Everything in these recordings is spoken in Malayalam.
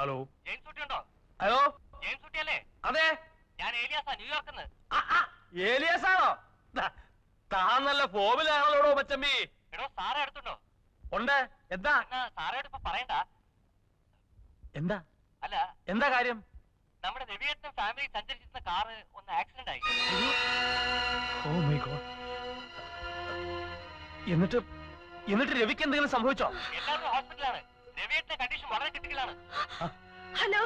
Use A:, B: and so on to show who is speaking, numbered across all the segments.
A: ഹലോ
B: ജെയിംസ് കുട്ടി ഉണ്ടോ?
A: ഹലോ
B: ജെയിംസ് കുട്ടി അല്ലേ?
A: അതെ,
B: ഞാൻ ഏലിയാസാ, ന്യൂയോർക്കിന്ന്.
A: ഏലിയാസാണോ? താൻ നല്ല ഫോമിലാണല്ലോടോ മച്ചമ്പി.
B: എടോ സാറേ അടുത്തുണ്ടോ?
A: ഉണ്ട്. എന്താ?
B: സാറേട് ഇപ്പൊ പറയണ്ട.
A: എന്താ
B: അല്ല,
A: എന്താ കാര്യം?
B: നമ്മുടെ രവിയേട്ടനും ഫാമിലി സഞ്ചരിച്ചിരുന്ന കാറ് ഒന്ന് ആക്സിഡന്റ് ആയി.
A: Oh my god. എന്നിട്ട് രവിക്ക് എന്തെങ്കിലും സംഭവിച്ചോ?
B: എല്ലാവരും ഹോസ്പിറ്റലാണ്. രവിയേട്ടന്റെ കണ്ടീഷൻ വളരെ ക്രിട്ടിക്കലാണ്.
C: ഹലോ,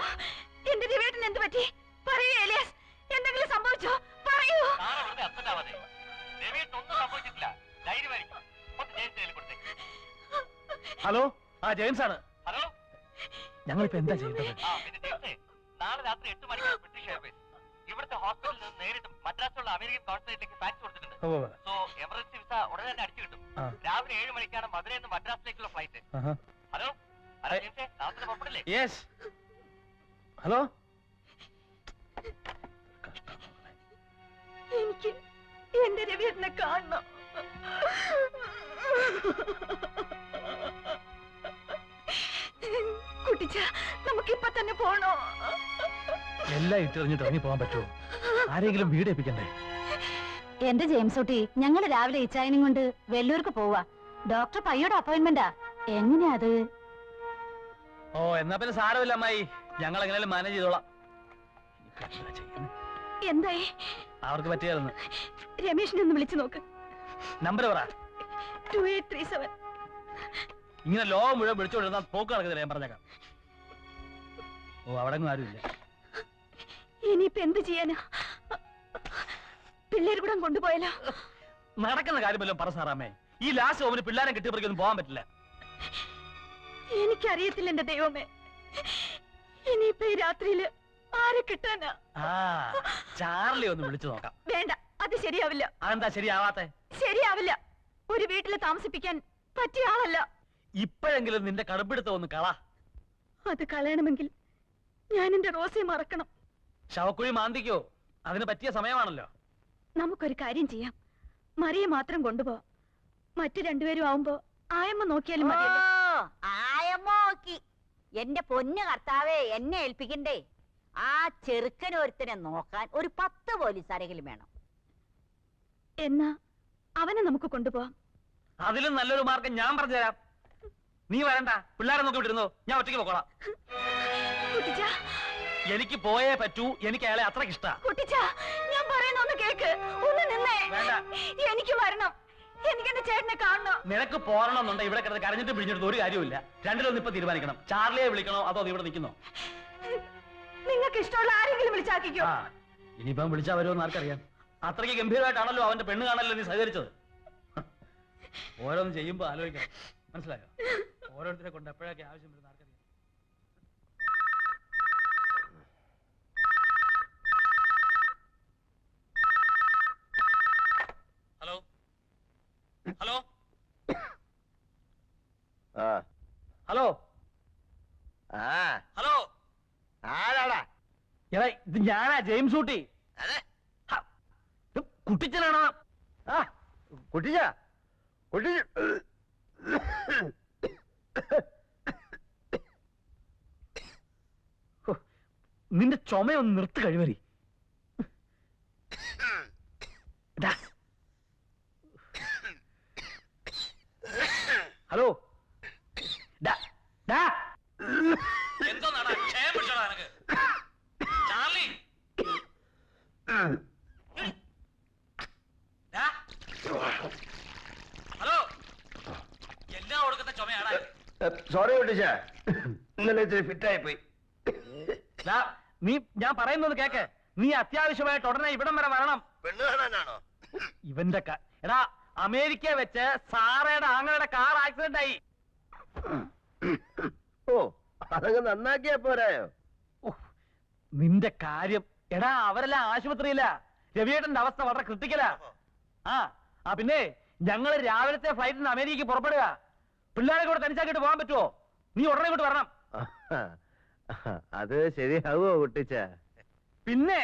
C: എന്റെ രവിയേട്ടന് എന്ത് പറ്റി? പറയൂ ഏലിയാസ്, എന്തെങ്കിലും സംഭവിച്ചോ? പറയൂ.
B: സാറ് വെറുതെ അപ്സെറ്റ് ആവാതെ. രവിയേട്ടന് ഒന്നും സംഭവിച്ചിട്ടില്ല, ധൈര്യമായിരിക്കും. ഒന്ന് ജെയിംസ് കയ്യിൽ കൊടുത്തേ.
A: ഹലോ, ആ ജെയിംസ് ആണ്.
B: ഹലോ,
A: ഞങ്ങളിപ്പോ എന്താ ചെയ്യേണ്ടത്?
B: പിന്നെ ജെയിംസേ, നാളെ രാത്രി 8 മണിക്ക് ബ്രിട്ടീഷ് എയർവേസ് ഇവിടുത്തെ ഹോസ്പിറ്റലിൽ നിന്ന് നേരിട്ട് മദ്രാസിലുള്ള അമേരിക്കൻ കോൺസുലേറ്റിലേക്ക് ഫാക്സ് കൊടുത്തിട്ടുണ്ട്. സോ എമർജൻസി വിസ ഉടനെ തന്നെ അടിച്ചു കിട്ടും. രാവിലെ 7 മണിക്കാണ് മധുരയിൽ നിന്ന് മദ്രാസിലേക്കുള്ള ഫ്ലൈറ്റ്. ഹലോ ഹലോ ജെയിംസേ, രാത്രി പുറപ്പെടില്ലേ?
A: യെസ്. ഹലോ,
C: എനിക്ക് എന്റെ രവിയേട്ടനെ കാണണം. കുട്ടിച്ച, നമുക്ക് ഇപ്പൊ തന്നെ പോണോ?
A: എല്ലാം ഇട്ടെറിഞ്ഞിട്ട് ഇറങ്ങി പോകാൻ പറ്റുമോ? ആരെങ്കിലും വീടേപ്പിക്കണ്ടേ?
C: എന്റെ ജെയിംസ് കുട്ടി, ഞങ്ങള് രാവിലെ ഇച്ചായനും കൊണ്ട് വെല്ലൂർക്ക് പോവാ. ഡോക്ടർ പയ്യോടെ അപ്പോയിന്റ്മെന്റാ. എങ്ങനെയാ അത്?
A: ഓ, എന്നാ പിന്നെ സാരമില്ല അമ്മായി, ഞങ്ങൾ എങ്ങനെയാലും മാനേജ് ചെയ്തോളാം.
C: എന്തായി?
A: അവർക്ക് പറ്റിയായിരുന്നു.
C: രമേശിനെ ഒന്ന് വിളിച്ചു നോക്ക്.
A: നമ്പർ പറ.
C: 2837.
A: ഇങ്ങനെ ലോകം മുഴുവൻ വിളിച്ചോണ്ടിരുന്ന പോക്ക് നടക്കുന്നില്ല, ഞാൻ പറഞ്ഞേക്കാം. ഓ, അവിടെ ആരുമില്ല.
C: ഇനിയിപ്പോ എന്ത് ചെയ്യാനാ? പിള്ളേർ കൂടെ കൊണ്ടുപോയാലോ?
A: നടക്കുന്ന കാര്യമല്ലോ പറ സാറാമേ. ഈ ലാസ്റ്റ് ഓമിന് പിള്ളേരെ കിട്ടിയപ്പോഴേക്കൊന്നും പോകാൻ പറ്റില്ല.
C: എനിക്കറിയത്തില്ല എന്റെ ദൈവമേ, ഇനിയിപ്പോ ഈ രാത്രിയില് ആരെ കിട്ടാനാ?
A: ചാർലി ഒന്ന് വിളിച്ചു നോക്കാം.
C: വേണ്ട, അത് ശരിയാവില്ല.
A: അതെന്താ ശരിയാവാത്തെ?
C: ശരിയാവില്ല. ഒരു വീട്ടില് താമസിപ്പിക്കാൻ പറ്റിയ ആളല്ല.
A: ഇപ്പോഴെങ്കിലും നിന്റെ കടുപ്പിടുത്തം ഒന്ന് കള.
C: അത് കളയണമെങ്കിൽ ഞാൻ എന്റെ റോസയെ മറക്കണം.
A: ശവക്കുഴി മാന്തിക്കോ? അതിന് പറ്റിയ സമയമാണല്ലോ.
C: നമുക്കൊരു കാര്യം ചെയ്യാം, മറിയെ മാത്രം കൊണ്ടുപോ. മറ്റു രണ്ടുപേരും ആവുമ്പോ ആയമ്മ നോക്കിയാലും മതിയല്ലോ.
D: ആയമ്മ നോക്കി. എന്റെ പൊന്നു കർത്താവേ, എന്നെ ഏൽപ്പിക്കണ്ടേ? ആ ചെറുക്കനൊരുത്തനെ നോക്കാൻ ഒരു 10 പോലീസുകാരെങ്കിലും വേണം.
C: എന്നാ അവനെ നമുക്ക് കൊണ്ടുപോവാം.
A: അതിലും നല്ലൊരു മാർഗം ഞാൻ പറഞ്ഞുതരാം. നീ വരണ്ട, പിള്ളേരെ നോക്കി വിട്ടിരുന്നോ, ഞാൻ ഒറ്റയ്ക്ക് പോക്കോളാം. എനിക്ക് പോയേ പറ്റൂ. എനിക്ക് അയാളെ അത്രയ്ക്ക് ഇഷ്ടാ.
C: ഞാൻ പറയുന്നൊന്ന് കേക്ക്. ഒന്ന് നിന്നേ. എനിക്ക് വരണം. എനിക്ക് എന്റെ ചേട്ടനെ കാണണം.
A: നിനക്ക് പോരണമെന്നുണ്ട് ഇവിടെ കിടന്ന് കരഞ്ഞിട്ട് പിടിഞ്ഞിട്ട് ഒരു കാര്യമില്ല. രണ്ടിലൊന്നും ഇപ്പൊ തീരുമാനിക്കണം. ചാർലിയെ വിളിക്കണോ അതോ ഇവിടെ നിൽക്കുന്നോ?
C: നിങ്ങൾക്ക് ഇഷ്ടമുള്ള ആരെങ്കിലും വിളിച്ചാക്കിക്കോ.
A: ഇനിയിപ്പം വിളിച്ചാ വരുമെന്ന് ആർക്കറിയാം. അത്രയ്ക്ക് ഗംഭീരമായിട്ടാണല്ലോ അവന്റെ പെണ്ണ് കാണല്ലോ നീ സഹകരിച്ചത്. ഓരോന്ന് ചെയ്യുമ്പോ ആലോചിക്കണം, മനസ്സിലായോ? ഓരോരുത്തരെ കൊണ്ട് എപ്പോഴൊക്കെ ആവശ്യം വരുന്ന ആർക്കറിയാം. ഹലോ ഹലോ ഹലോ ഹലോ,
E: ആരാടാ?
A: എടാ, ഇത് ഞാനാ, ജെയിംസ് ഊട്ടി. കുട്ടിച്ചനാണോ?
E: കുട്ടിച്ച കുട്ടിച്ച
A: നിന്റെ ചുമയൊന്ന് നിർത്ത് കഴിവരി. ഹലോ, ചാർലി, ഹലോ, എല്ലാം കൊടുക്കുന്ന ചുമയാടാ.
E: സോറി കുട്ടിച്ച, ഇന്നലെ ഇത്തിരി ഫിറ്റായി പോയി.
A: നീ ഞാൻ പറയുന്നത് കേക്ക്. നീ അത്യാവശ്യമായിട്ട് ഉടനെ ഇവിടം വരെ വരണം.
E: പെണ്ണ് കാണാനാണോ?
A: ഇവന്റെ എടാ, അമേരിക്ക വെച്ച് സാറയുടെ ആങ്ങളുടെ കാർ ആക്സിഡന്റ് ആയി.
E: ഓ, അതങ്ങ് നന്നാക്കിയാ പോരായോ?
A: നിന്റെ കാര്യം എടാ, അവരെല്ലാം ആശുപത്രിയില്ല. രവിയേട്ടന്റെ അവസ്ഥ വളരെ ക്രിട്ടിക്കലാ. പിന്നെ ഞങ്ങള് രാവിലത്തെ ഫ്ലൈറ്റിന് അമേരിക്കക്ക് പുറപ്പെടുക. പിള്ളേരെ കൂടെ തനിച്ചാക്കിട്ട് പോകാൻ പറ്റുമോ? നീ ഉടനെ ഇങ്ങോട്ട് വരണം.
E: അത് ശരിയാവോ കുട്ടിച്ച?
A: പിന്നെ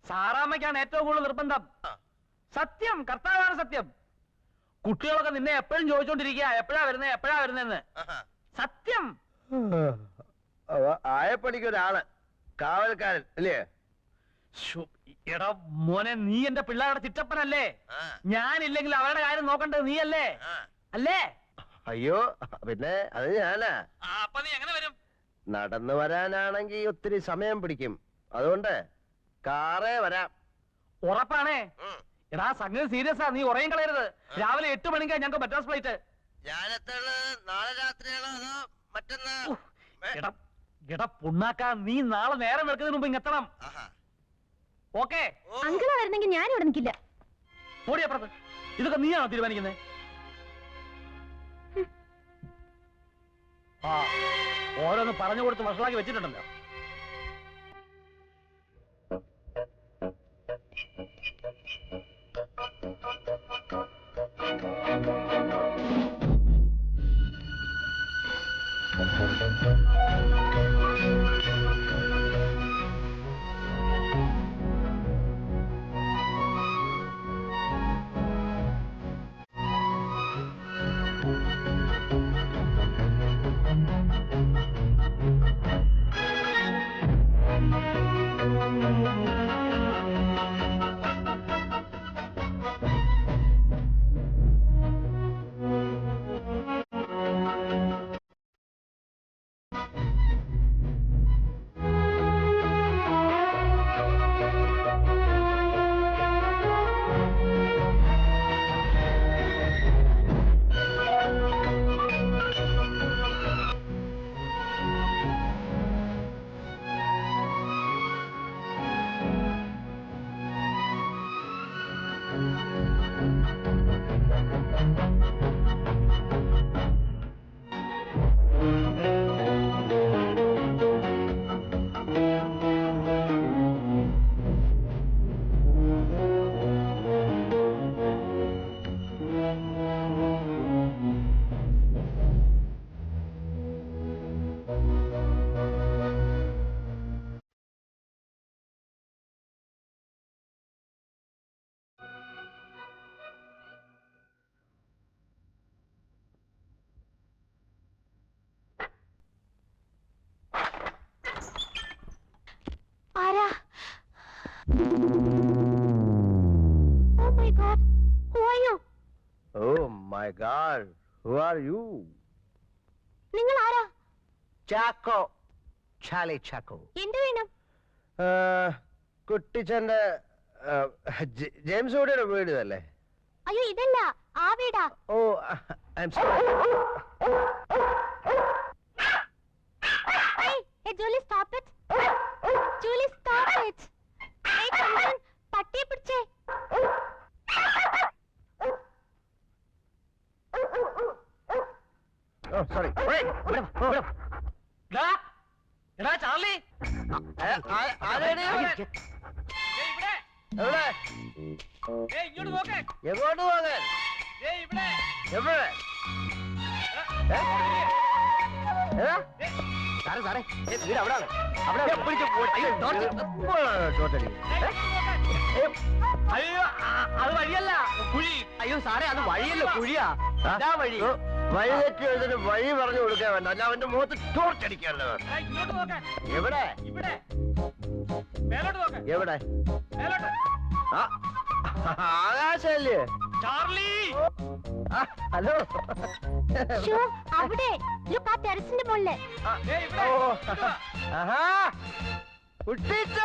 A: സാറാമ്മയ്ക്കാണ് ഏറ്റവും കൂടുതൽ നിർബന്ധം. സത്യം, കർത്താവാണ് സത്യം. കുട്ടികളൊക്കെ നിന്നെ എപ്പോഴും ചോദിച്ചോണ്ടിരിക്കുക, എപ്പോഴാ വരുന്നേ എപ്പോഴാ വരുന്നേന്ന്. സത്യം.
E: ആയ ചായപ്പണിക്ക് ഒരാള് കാവൽക്കാരൻ അല്ലേ?
A: ശ്ശോ, എടാ മോനെ, നീ എന്റെ പിള്ളേരുടെ ചിറ്റപ്പനല്ലേ? ഞാനില്ലെങ്കിൽ അവരുടെ കാര്യം നോക്കണ്ടത് നീയല്ലേ? അല്ലേ?
E: അയ്യോ, പിന്നെ അത് ഞാനാ.
A: അപ്പൊ നീ എങ്ങനെ വരും?
E: നടന്നു വരാനാണെങ്കിൽ ഒത്തിരി സമയം പിടിക്കും. അതുകൊണ്ട് കാറേ വരാം.
A: ഉറപ്പാണേ? എടാ സംഗതി സീരിയസാ, നീ ഉറയും കളയരുത്. രാവിലെ 8 മണിക്കാ ഞങ്ങൾക്ക് മദ്രാസ് ഫ്ലൈറ്റ്.
E: നാളെ രാത്രിയാണോ അതോ മറ്റന്നാ?
A: എടാ പുണ്ണാക്കാ, നീ നാളെ നേരം വെളുക്കുന്നതിന് മുമ്പ് ഇങ്ങെത്തണം. ഓക്കേ?
C: അങ്കിളാ വരുന്നെങ്കിൽ ഞാൻ ഇവിടെ നിൽക്കില്ല.
A: ഓടി അപ്പുറത്ത്. ഇതൊക്കെ നീയാണോ തീരുമാനിക്കുന്നത്? ആ, ഓരോന്ന് പറഞ്ഞു കൊടുത്ത് വഷളാക്കി വെച്ചിട്ടുണ്ടല്ലോ.
C: ആരാ? Oh my God, who are you?
E: Oh my God, who are you?
C: നിങ്ങൾ ആരാ?
E: ചാക്കോ, ചാലി ചാക്കോ.
C: എന്ത് വേണം?
E: കുട്ടിച്ചന്റെ ജെയിംസ് ഓടിയുടെ വീട് അല്ലേ?
C: അയ്യോ ഇതല്ല, ആ വീടാ.
E: Oh, I am sorry.
C: Hey Julie, stop it. Julie, stop it. Hey Chandan, പട്ടിയെ പിടിച്ചേ.
E: ഓ സോറി.
A: എടാ ചാർലി,
E: എവിടെ?
A: ഇങ്ങോട്ട് നോക്കേ.
E: എങ്ങോട്ട് പോകാൻ?
A: ഇവിടെ
E: എവിടെ? സാറേ സാറേ, വീട് അവിടെ
A: അയ്യോ, അത് വഴിയല്ല, കുഴി.
B: അയ്യോ സാറേ, അത് വഴിയല്ലോ, കുഴിയാ. വഴി
E: വഴി തെറ്റി എഴുതിട്ട് വഴി പറഞ്ഞു കൊടുക്കാൻ വേണ്ട, അല്ല അവന്റെ മുഖത്ത് ടോർച്ചടിക്കാല്ലോ.
A: ഇങ്ങോട്ട് നോക്കാൻ.
E: എവിടെ?
A: ഇവിടെ മേലോട്ട് നോക്കാൻ.
E: എവിടെ?
A: മേലോട്ട്.
E: ആകാശല്ലേ?
A: Charlie,
E: hello.
C: ഷോ, അവിടെ ലുക്ക് ആ ടെറസിന്റെ മുകളിൽ.
A: ഇവിടെ.
E: ആഹാ, കുട്ടിച്ച.